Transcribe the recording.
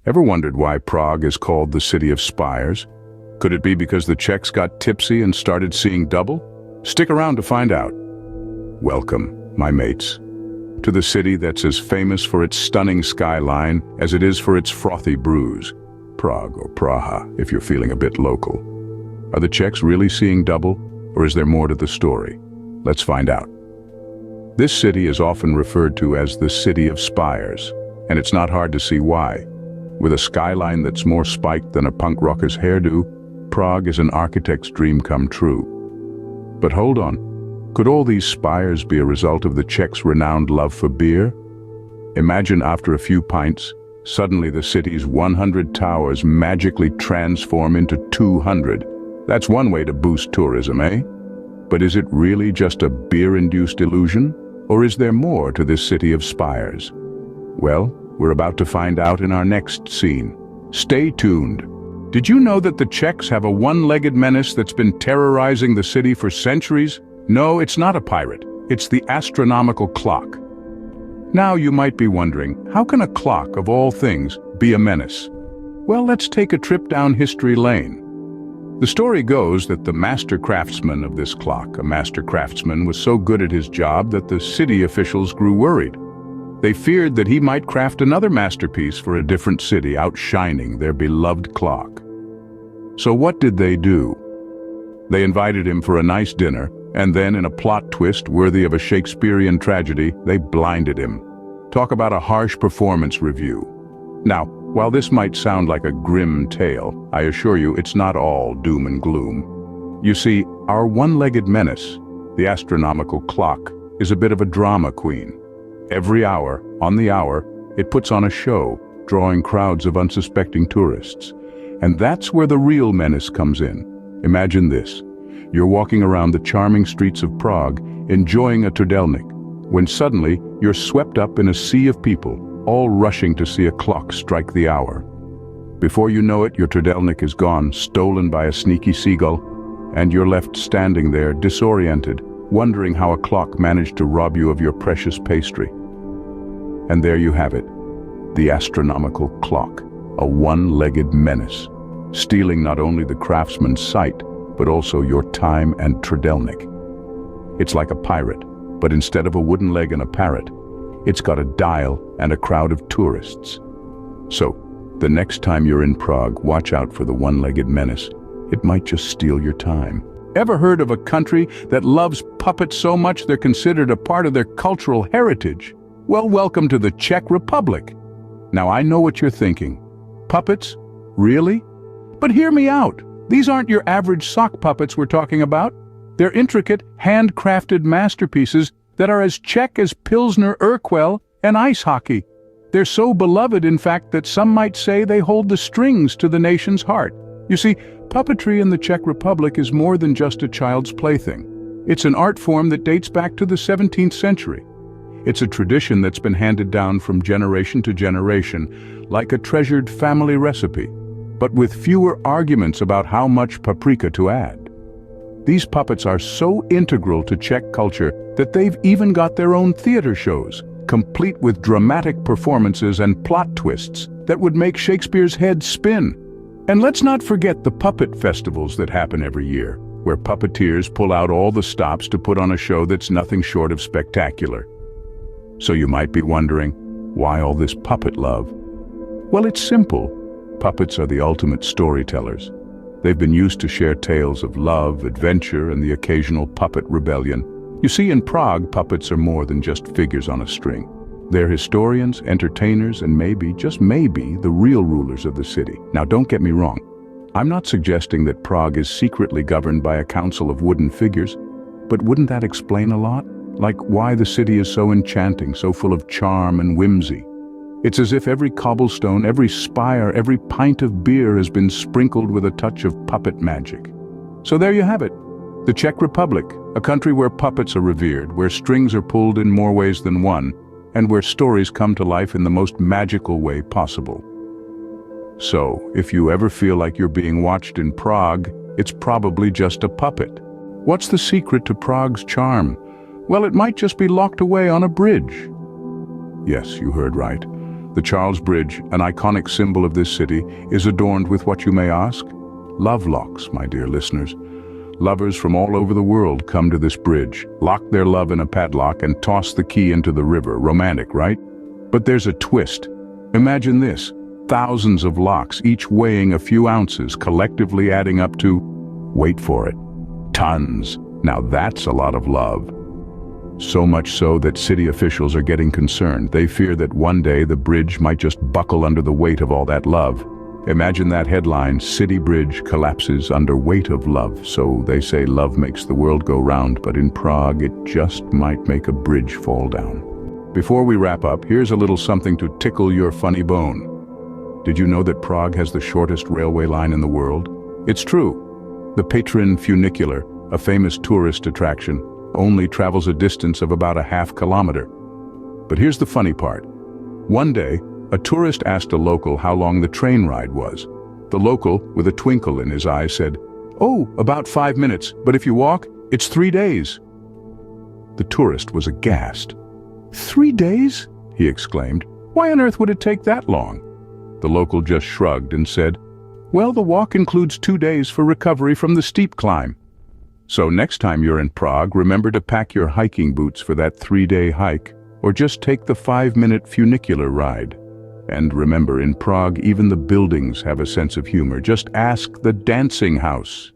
Ever wondered why Prague is called the city of spires? Could it be because the Czechs got tipsy and started seeing double? Stick around to find out. Welcome, my mates, to the city that's as famous for its stunning skyline as it is for its frothy brews. Prague, or Praha, if you're feeling a bit local. Are the Czechs really seeing double, or is there more to the story? Let's find out. This city is often referred to as the city of spires, and it's not hard to see why. With a skyline that's more spiked than a punk rocker's hairdo, Prague is an architect's dream come true. But hold on, could all these spires be a result of the Czechs' renowned love for beer? Imagine after a few pints, suddenly the city's 100 towers magically transform into 200. That's one way to boost tourism, eh? But is it really just a beer-induced illusion? Or is there more to this city of spires? Well, we're about to find out in our next scene. Stay tuned. Did you know that the Czechs have a one-legged menace that's been terrorizing the city for centuries? No, it's not a pirate. It's the astronomical clock. Now you might be wondering, how can a clock, of all things, be a menace? Well, let's take a trip down history lane. The story goes that the master craftsman of this clock, a master craftsman, was so good at his job that the city officials grew worried. They feared that he might craft another masterpiece for a different city, outshining their beloved clock. So what did they do? They invited him for a nice dinner, and then, in a plot twist worthy of a Shakespearean tragedy, they blinded him. Talk about a harsh performance review. Now, while this might sound like a grim tale, I assure you it's not all doom and gloom. You see, our one-legged menace, the astronomical clock, is a bit of a drama queen. Every hour, on the hour, it puts on a show, drawing crowds of unsuspecting tourists. And that's where the real menace comes in. Imagine this. You're walking around the charming streets of Prague, enjoying a Trdelník, when suddenly you're swept up in a sea of people, all rushing to see a clock strike the hour. Before you know it, your Trdelník is gone, stolen by a sneaky seagull, and you're left standing there, disoriented, wondering how a clock managed to rob you of your precious pastry. And there you have it, the astronomical clock, a one-legged menace, stealing not only the craftsman's sight, but also your time and Trdelník. It's like a pirate, but instead of a wooden leg and a parrot, it's got a dial and a crowd of tourists. So, the next time you're in Prague, watch out for the one-legged menace. It might just steal your time. Ever heard of a country that loves puppets so much they're considered a part of their cultural heritage? Well, welcome to the Czech Republic. Now I know what you're thinking. Puppets? Really? But hear me out. These aren't your average sock puppets we're talking about. They're intricate, handcrafted masterpieces that are as Czech as Pilsner Urquell and ice hockey. They're so beloved, in fact, that some might say they hold the strings to the nation's heart. You see, puppetry in the Czech Republic is more than just a child's plaything. It's an art form that dates back to the 17th century. It's a tradition that's been handed down from generation to generation, like a treasured family recipe, but with fewer arguments about how much paprika to add. These puppets are so integral to Czech culture that they've even got their own theater shows, complete with dramatic performances and plot twists that would make Shakespeare's head spin. And let's not forget the puppet festivals that happen every year, where puppeteers pull out all the stops to put on a show that's nothing short of spectacular. So you might be wondering, why all this puppet love? Well, it's simple. Puppets are the ultimate storytellers. They've been used to share tales of love, adventure, and the occasional puppet rebellion. You see, in Prague, puppets are more than just figures on a string. They're historians, entertainers, and maybe, just maybe, the real rulers of the city. Now, don't get me wrong. I'm not suggesting that Prague is secretly governed by a council of wooden figures, but wouldn't that explain a lot? Like why the city is so enchanting, so full of charm and whimsy. It's as if every cobblestone, every spire, every pint of beer has been sprinkled with a touch of puppet magic. So there you have it. The Czech Republic, a country where puppets are revered, where strings are pulled in more ways than one, and where stories come to life in the most magical way possible. So, if you ever feel like you're being watched in Prague, it's probably just a puppet. What's the secret to Prague's charm? Well, it might just be locked away on a bridge. Yes, you heard right. The Charles Bridge, an iconic symbol of this city, is adorned with what you may ask? Love locks, my dear listeners. Lovers from all over the world come to this bridge, lock their love in a padlock and toss the key into the river. Romantic, right? But there's a twist. Imagine this. Thousands of locks, each weighing a few ounces, collectively adding up to, wait for it, tons. Now that's a lot of love. So much so that city officials are getting concerned. They fear that one day the bridge might just buckle under the weight of all that love. Imagine that headline, "City Bridge Collapses Under Weight of Love." So they say love makes the world go round, but in Prague it just might make a bridge fall down. Before we wrap up, here's a little something to tickle your funny bone. Did you know that Prague has the shortest railway line in the world? It's true. The Patron Funicular, a famous tourist attraction, only travels a distance of about a half-kilometer. But here's the funny part. One day, a tourist asked a local how long the train ride was. The local, with a twinkle in his eye, said, "Oh, about 5 minutes, but if you walk, it's 3 days." The tourist was aghast. 3 days? He exclaimed. Why on earth would it take that long? The local just shrugged and said, "Well, the walk includes 2 days for recovery from the steep climb." So next time you're in Prague, remember to pack your hiking boots for that 3-day hike, or just take the 5-minute funicular ride. And remember, in Prague, even the buildings have a sense of humor. Just ask the dancing house.